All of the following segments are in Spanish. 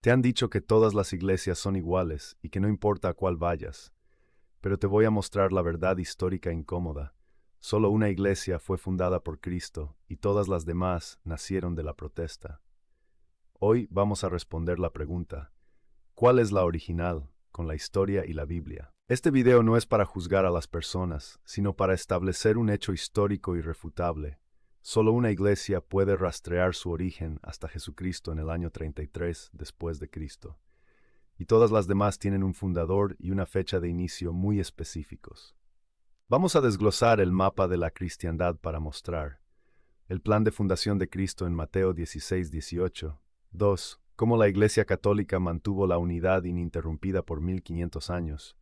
Te han dicho que todas las iglesias son iguales y que no importa a cuál vayas, pero te voy a mostrar la verdad histórica incómoda. Solo una iglesia fue fundada por Cristo y todas las demás nacieron de la protesta. Hoy vamos a responder la pregunta: ¿cuál es la original, con la historia y la Biblia? Este video no es para juzgar a las personas, sino para establecer un hecho histórico irrefutable. Solo una iglesia puede rastrear su origen hasta Jesucristo en el año 33 después de Cristo, y todas las demás tienen un fundador y una fecha de inicio muy específicos. Vamos a desglosar el mapa de la cristiandad para mostrar el plan de fundación de Cristo en Mateo 16-18. 2. Cómo la Iglesia Católica mantuvo la unidad ininterrumpida por 1500 años.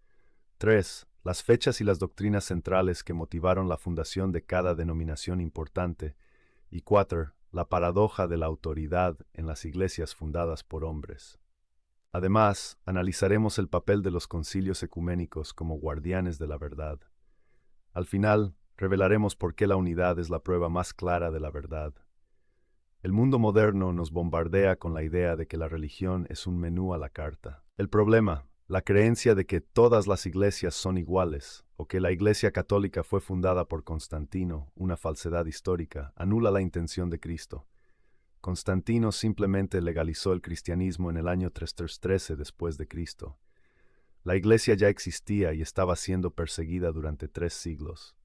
3. Las fechas y las doctrinas centrales que motivaron la fundación de cada denominación importante. Y 4. La paradoja de la autoridad en las iglesias fundadas por hombres. Además, analizaremos el papel de los concilios ecuménicos como guardianes de la verdad. Al final, revelaremos por qué la unidad es la prueba más clara de la verdad. El mundo moderno nos bombardea con la idea de que la religión es un menú a la carta. El problema, la creencia de que todas las iglesias son iguales, o que la Iglesia Católica fue fundada por Constantino, una falsedad histórica, anula la intención de Cristo. Constantino simplemente legalizó el cristianismo en el año 313 después de Cristo. La iglesia ya existía y estaba siendo perseguida durante 3 siglos.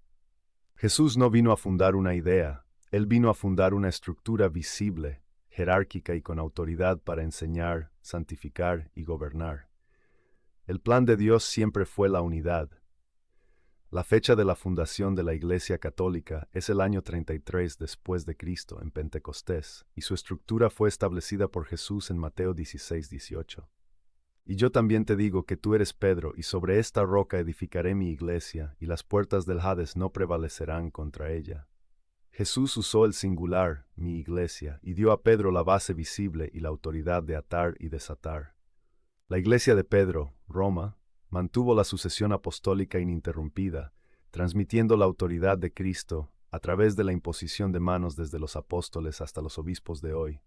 Jesús no vino a fundar una idea, él vino a fundar una estructura visible, jerárquica y con autoridad para enseñar, santificar y gobernar. El plan de Dios siempre fue la unidad. La fecha de la fundación de la Iglesia Católica es el año 33 después de Cristo en Pentecostés, y su estructura fue establecida por Jesús en Mateo 16-18. Y yo también te digo que tú eres Pedro, y sobre esta roca edificaré mi iglesia, y las puertas del Hades no prevalecerán contra ella. Jesús usó el singular, mi iglesia, y dio a Pedro la base visible y la autoridad de atar y desatar. La iglesia de Pedro, Roma, mantuvo la sucesión apostólica ininterrumpida, transmitiendo la autoridad de Cristo a través de la imposición de manos desde los apóstoles hasta los obispos de hoy.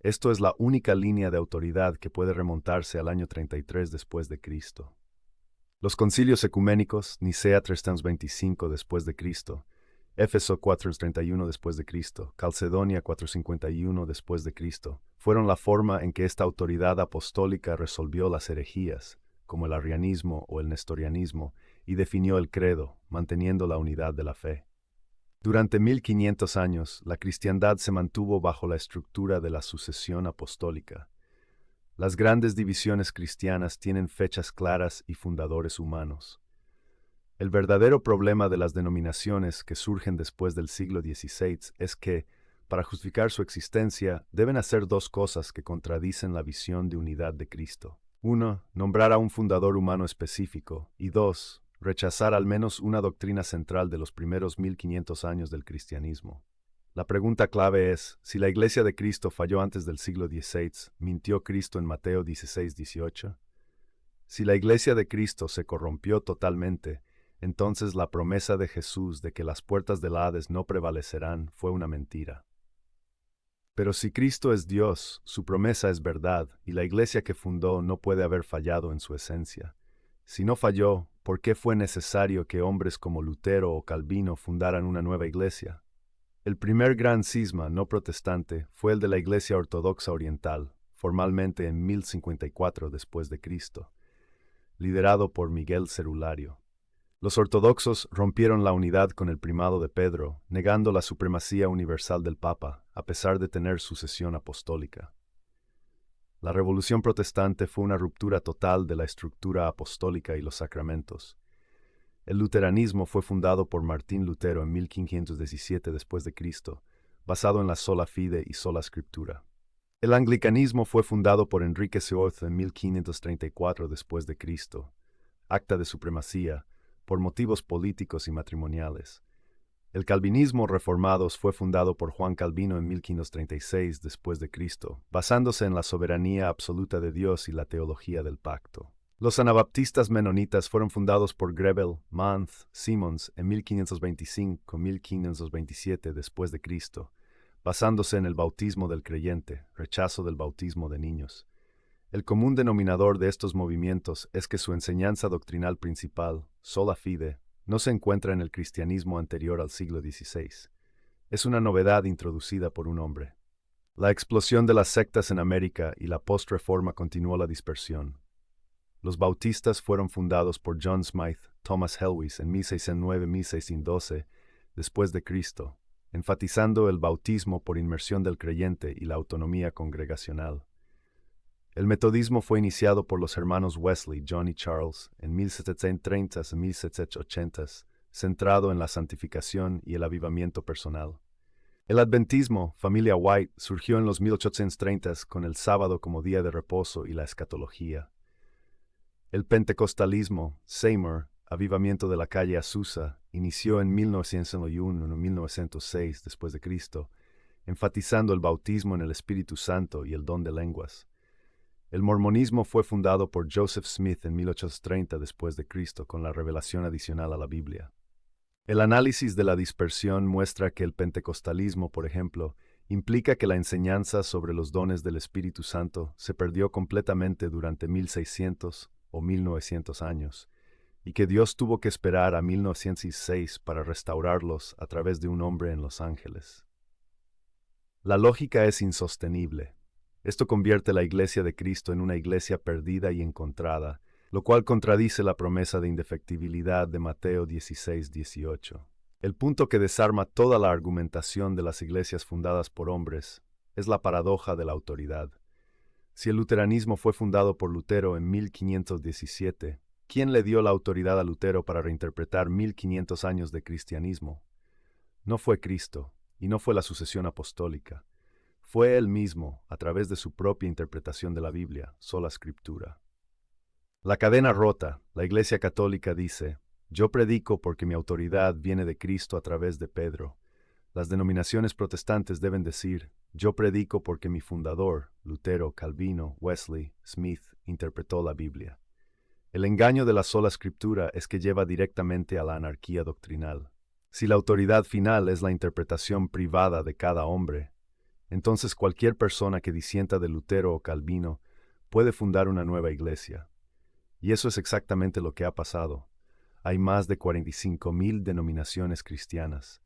Esto es la única línea de autoridad que puede remontarse al año 33 después de Cristo. Los concilios ecuménicos, Nicea 325 después de Cristo, Éfeso 431 después de Cristo, Calcedonia 451 después de Cristo, fueron la forma en que esta autoridad apostólica resolvió las herejías, como el arrianismo o el nestorianismo, y definió el credo, manteniendo la unidad de la fe. Durante 1500 años, la cristiandad se mantuvo bajo la estructura de la sucesión apostólica. Las grandes divisiones cristianas tienen fechas claras y fundadores humanos. El verdadero problema de las denominaciones que surgen después del siglo XVI es que, para justificar su existencia, deben hacer dos cosas que contradicen la visión de unidad de Cristo. 1. Nombrar a un fundador humano específico, y 2. Rechazar al menos una doctrina central de los primeros 1500 años del cristianismo. La pregunta clave es, si la Iglesia de Cristo falló antes del siglo XVI, ¿mintió Cristo en Mateo 16-18? Si la Iglesia de Cristo se corrompió totalmente, entonces la promesa de Jesús de que las puertas del Hades no prevalecerán fue una mentira. Pero si Cristo es Dios, su promesa es verdad, y la iglesia que fundó no puede haber fallado en su esencia. Si no falló, ¿por qué fue necesario que hombres como Lutero o Calvino fundaran una nueva iglesia? El primer gran cisma no protestante fue el de la Iglesia Ortodoxa Oriental, formalmente en 1054 después de Cristo, liderado por Miguel Cerulario. Los ortodoxos rompieron la unidad con el primado de Pedro, negando la supremacía universal del Papa, a pesar de tener sucesión apostólica. La Revolución Protestante fue una ruptura total de la estructura apostólica y los sacramentos. El luteranismo fue fundado por Martín Lutero en 1517 después de Cristo, basado en la sola fide y sola scriptura. El anglicanismo fue fundado por Enrique VIII en 1534 después de Cristo, acta de supremacía, por motivos políticos y matrimoniales. El calvinismo reformados fue fundado por Juan Calvino en 1536 después de Cristo, basándose en la soberanía absoluta de Dios y la teología del pacto. Los anabaptistas menonitas fueron fundados por Grebel, Manth, Simmons en 1525-1527 después de Cristo, basándose en el bautismo del creyente, rechazo del bautismo de niños. El común denominador de estos movimientos es que su enseñanza doctrinal principal, sola fide, no se encuentra en el cristianismo anterior al siglo XVI. Es una novedad introducida por un hombre. La explosión de las sectas en América y la post-reforma continuó la dispersión. Los bautistas fueron fundados por John Smythe, Thomas Helwys en 1609-1612 después de Cristo, enfatizando el bautismo por inmersión del creyente y la autonomía congregacional. El metodismo fue iniciado por los hermanos Wesley, John y Charles, en 1730 y 1780, centrado en la santificación y el avivamiento personal. El adventismo, familia White, surgió en los 1830 con el sábado como día de reposo y la escatología. El pentecostalismo, Seymour, avivamiento de la calle Azusa, inició en 1901-1906 después de Cristo, enfatizando el bautismo en el Espíritu Santo y el don de lenguas. El mormonismo fue fundado por Joseph Smith en 1830 después de Cristo con la revelación adicional a la Biblia. El análisis de la dispersión muestra que el pentecostalismo, por ejemplo, implica que la enseñanza sobre los dones del Espíritu Santo se perdió completamente durante 1600 o 1900 años, y que Dios tuvo que esperar a 1906 para restaurarlos a través de un hombre en Los Ángeles. La lógica es insostenible. Esto convierte la Iglesia de Cristo en una iglesia perdida y encontrada, lo cual contradice la promesa de indefectibilidad de Mateo 16:18. El punto que desarma toda la argumentación de las iglesias fundadas por hombres es la paradoja de la autoridad. Si el luteranismo fue fundado por Lutero en 1517, ¿quién le dio la autoridad a Lutero para reinterpretar 1500 años de cristianismo? No fue Cristo, y no fue la sucesión apostólica. Fue él mismo, a través de su propia interpretación de la Biblia, sola escritura. La cadena rota, la Iglesia Católica dice, yo predico porque mi autoridad viene de Cristo a través de Pedro. Las denominaciones protestantes deben decir, yo predico porque mi fundador, Lutero, Calvino, Wesley, Smith, interpretó la Biblia. El engaño de la sola escritura es que lleva directamente a la anarquía doctrinal. Si la autoridad final es la interpretación privada de cada hombre, entonces cualquier persona que disienta de Lutero o Calvino puede fundar una nueva iglesia. Y eso es exactamente lo que ha pasado. Hay más de 45,000 denominaciones cristianas.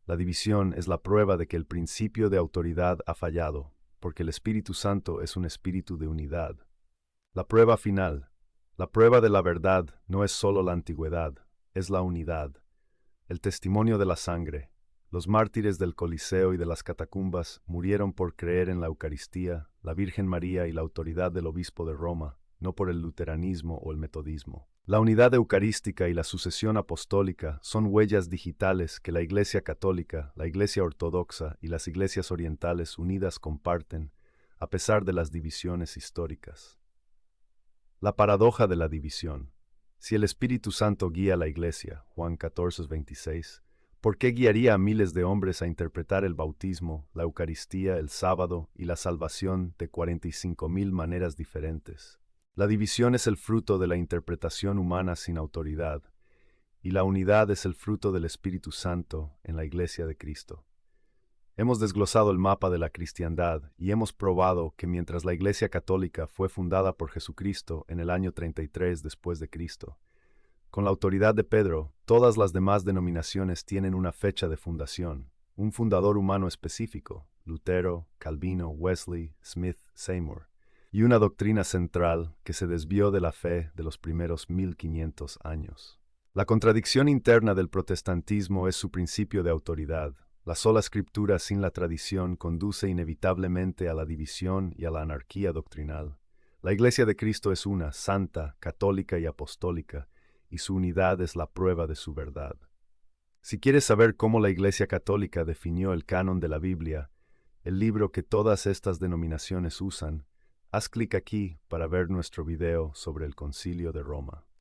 La división es la prueba de que el principio de autoridad ha fallado, porque el Espíritu Santo es un espíritu de unidad. La prueba final, la prueba de la verdad, no es solo la antigüedad, es la unidad. El testimonio de la sangre. Los mártires del Coliseo y de las catacumbas murieron por creer en la Eucaristía, la Virgen María y la autoridad del obispo de Roma, no por el luteranismo o el metodismo. La unidad eucarística y la sucesión apostólica son huellas digitales que la Iglesia Católica, la Iglesia Ortodoxa y las iglesias orientales unidas comparten, a pesar de las divisiones históricas. La paradoja de la división. Si el Espíritu Santo guía a la Iglesia, Juan 14:26, ¿por qué guiaría a miles de hombres a interpretar el bautismo, la Eucaristía, el sábado y la salvación de 45,000 maneras diferentes? La división es el fruto de la interpretación humana sin autoridad, y la unidad es el fruto del Espíritu Santo en la Iglesia de Cristo. Hemos desglosado el mapa de la cristiandad y hemos probado que mientras la Iglesia Católica fue fundada por Jesucristo en el año 33 después de Cristo, con la autoridad de Pedro, todas las demás denominaciones tienen una fecha de fundación, un fundador humano específico, Lutero, Calvino, Wesley, Smith, Seymour, y una doctrina central que se desvió de la fe de los primeros 1500 años. La contradicción interna del protestantismo es su principio de autoridad. La sola escritura sin la tradición conduce inevitablemente a la división y a la anarquía doctrinal. La Iglesia de Cristo es una, santa, católica y apostólica, y su unidad es la prueba de su verdad. Si quieres saber cómo la Iglesia Católica definió el canon de la Biblia, el libro que todas estas denominaciones usan, haz clic aquí para ver nuestro video sobre el Concilio de Roma.